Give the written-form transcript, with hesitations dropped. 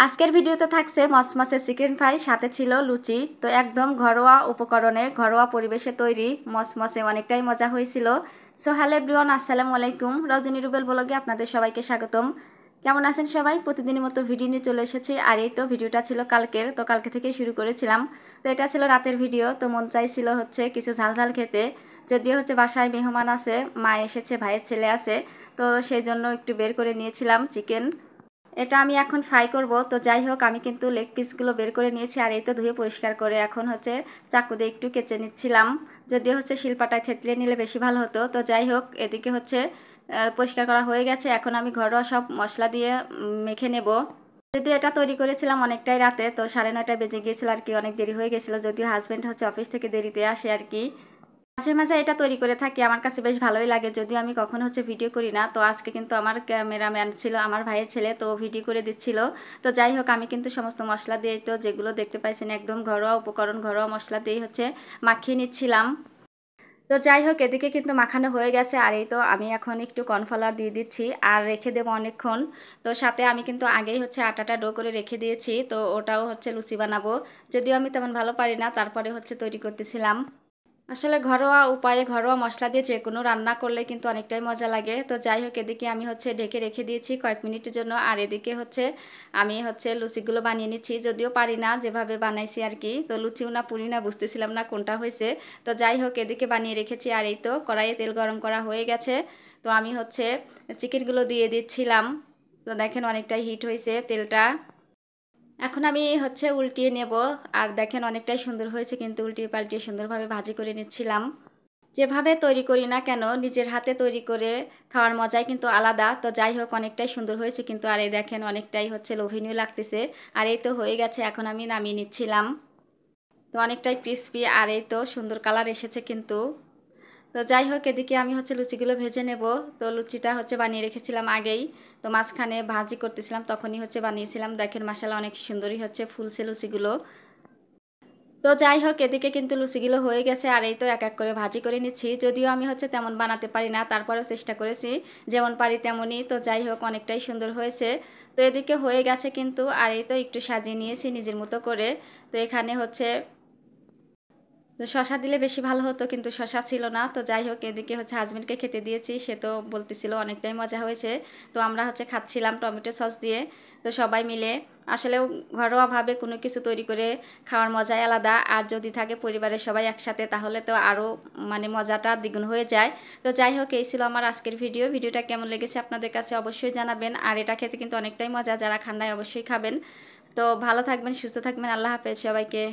আজকের ভিডিওতে থাকছে মসমসে চিকেন ফ্রাই, সাথে ছিল লুচি। তো একদম ঘরোয়া উপকরণে ঘরোয়া পরিবেশে তৈরি মসমসে অনেকটাই মজা হয়েছিল। সো হ্যালো এভরিওয়ান, আসসালামু আলাইকুম। রজনী রুবেল ব্লগে আপনাদের সবাইকে স্বাগতম। কেমন আছেন সবাই? প্রতিদিনের মতো ভিডিও নিয়ে চলে এসেছি। আর এই তো ভিডিওটা ছিল কালকের, তো কালকে থেকেই শুরু করেছিলাম। তো এটা ছিল রাতের ভিডিও। তো মন চাইছিল হচ্ছে কিছু ঝাল খেতে, যদিও হচ্ছে বাসায় মেহমান আছে, মা এসেছে, ভাইয়ের ছেলে আছে, তো সেই জন্য একটু বের করে নিয়েছিলাম চিকেন। এটা আমি এখন ফ্রাই করব। তো যাই হোক, আমি কিন্তু লেগ পিসগুলো বের করে নিয়েছি, আর এই তো ধুয়ে পরিষ্কার করে এখন হচ্ছে চাকু দিয়ে একটু কেচে নিচ্ছিলাম। যদিও হচ্ছে শিলপাটায় থেতলে নিলে বেশি ভালো হতো। তো যাই হোক, এদিকে হচ্ছে পরিষ্কার করা হয়ে গেছে। এখন আমি ঘরোয়া সব মশলা দিয়ে মেখে নেব। যদিও এটা তৈরি করেছিলাম অনেকটাই রাতে, তো 9:30 বেজে গিয়েছিল আর কি, অনেক দেরি হয়ে গেছিলো। যদিও হাজব্যান্ড হচ্ছে অফিস থেকে দেরিতে আসে আর কি। মাঝে মাঝে এটা তৈরি করে থাকি, আমার কাছে বেশ ভালোই লাগে। যদিও আমি কখনো হচ্ছে ভিডিও করি না, তো আজকে কিন্তু আমার ক্যামেরাম্যান ছিল আমার ভাইয়ের ছেলে, তো ভিডিও করে দিচ্ছিল। তো যাই হোক, আমি কিন্তু সমস্ত মশলা দিয়ে, তো যেগুলো দেখতে পাইছেন একদম ঘরোয়া উপকরণ, ঘরোয়া মশলা দিয়েই হচ্ছে মাখিয়ে নিচ্ছিলাম। তো যাই হোক, এদিকে কিন্তু মাখানো হয়ে গেছে, আর এই তো আমি এখন একটু কর্নফ্লাওয়ার দিয়ে দিচ্ছি আর রেখে দেবো অনেকক্ষণ। তো সাথে আমি কিন্তু আগেই হচ্ছে আটাটা ডো করে রেখে দিয়েছি, তো ওটাও হচ্ছে লুচি বানাবো। যদিও আমি তেমন ভালো পারি না, তারপরে হচ্ছে তৈরি করতেছিলাম। আসলে ঘরোয়া উপায়ে ঘরোয়া মশলা দিয়ে যে কোনো রান্না করলে কিন্তু অনেকটাই মজা লাগে। তো যাই হোক, এদিকে আমি হচ্ছে ঢেকে রেখে দিয়েছি কয়েক মিনিটের জন্য, আর এদিকে হচ্ছে আমি হচ্ছে লুচিগুলো বানিয়ে নিচ্ছি। যদিও পারি না যেভাবে বানাইছি আর কি, তো লুচিও না পুরি না বুঝতেছিলাম না কোনটা হয়েছে। তো যাই হোক, এদিকে বানিয়ে রেখেছি, আর এই তো কড়াইয়ে তেল গরম করা হয়ে গেছে। তো আমি হচ্ছে চিকেনগুলো দিয়ে দিচ্ছিলাম। তো দেখেন অনেকটাই হিট হয়েছে তেলটা। এখন আমি হচ্ছে উল্টিয়ে নেব, আর দেখেন অনেকটাই সুন্দর হয়েছে, কিন্তু উল্টিয়ে পাল্টিয়ে সুন্দরভাবে ভাজি করে নিচ্ছিলাম। যেভাবে তৈরি করি না কেন, নিজের হাতে তৈরি করে খাওয়ার মজাই কিন্তু আলাদা। তো যাই হোক, অনেকটাই সুন্দর হয়েছে কিন্তু, আর এই দেখেন অনেকটাই হচ্ছে লোভনীয় লাগতেছে। আর এই তো হয়ে গেছে, এখন আমি নামিয়ে নিচ্ছিলাম। তো অনেকটাই ক্রিস্পি, আর এই তো সুন্দর কালার এসেছে কিন্তু। তো যাই হোক, এদিকে আমি হচ্ছে লুচিগুলো ভেজে নেব। তো লুচিটা হচ্ছে বানিয়ে রেখেছিলাম আগেই, তো মাঝখানে ভাজি করতেছিলাম তখনই হচ্ছে বানিয়েছিলাম। দেখেন মাশাআল্লাহ অনেক সুন্দরই হচ্ছে ফুলছে লুচিগুলো। তো যাই হোক, এদিকে কিন্তু লুচিগুলো হয়ে গেছে, আর এই তো এক এক করে ভাজি করে নিচ্ছি। যদিও আমি হচ্ছে তেমন বানাতে পারি না, তারপরেও চেষ্টা করেছি যেমন পারি তেমনই। তো যাই হোক, অনেকটাই সুন্দর হয়েছে। তো এদিকে হয়ে গেছে কিন্তু, আর এই তো একটু সাজিয়ে নিয়েছি নিজের মতো করে। তো এখানে হচ্ছে তো শশা দিলে বেশি ভালো হতো, কিন্তু শশা ছিল না। তো যাই হোক, এদিকে হচ্ছে হাজবেন্ডকে খেতে দিয়েছি, সে তো বলতেছিল অনেকটাই মজা হয়েছে। তো আমরা হচ্ছে খাচ্ছিলাম টমেটো সস দিয়ে। তো সবাই মিলে আসলেও ঘরোয়াভাবে কোনো কিছু তৈরি করে খাওয়ার মজাই আলাদা। আর যদি থাকে পরিবারের সবাই একসাথে, তাহলে তো আরও মানে মজাটা দ্বিগুণ হয়ে যায়। তো যাই হোক, এই ছিল আমার আজকের ভিডিওটা কেমন লেগেছে আপনাদের কাছে অবশ্যই জানাবেন। আর এটা খেতে কিন্তু অনেকটাই মজা, যারা খান নাই অবশ্যই খাবেন। তো ভালো থাকবেন, সুস্থ থাকবেন, আল্লাহ হাফেজ সবাইকে।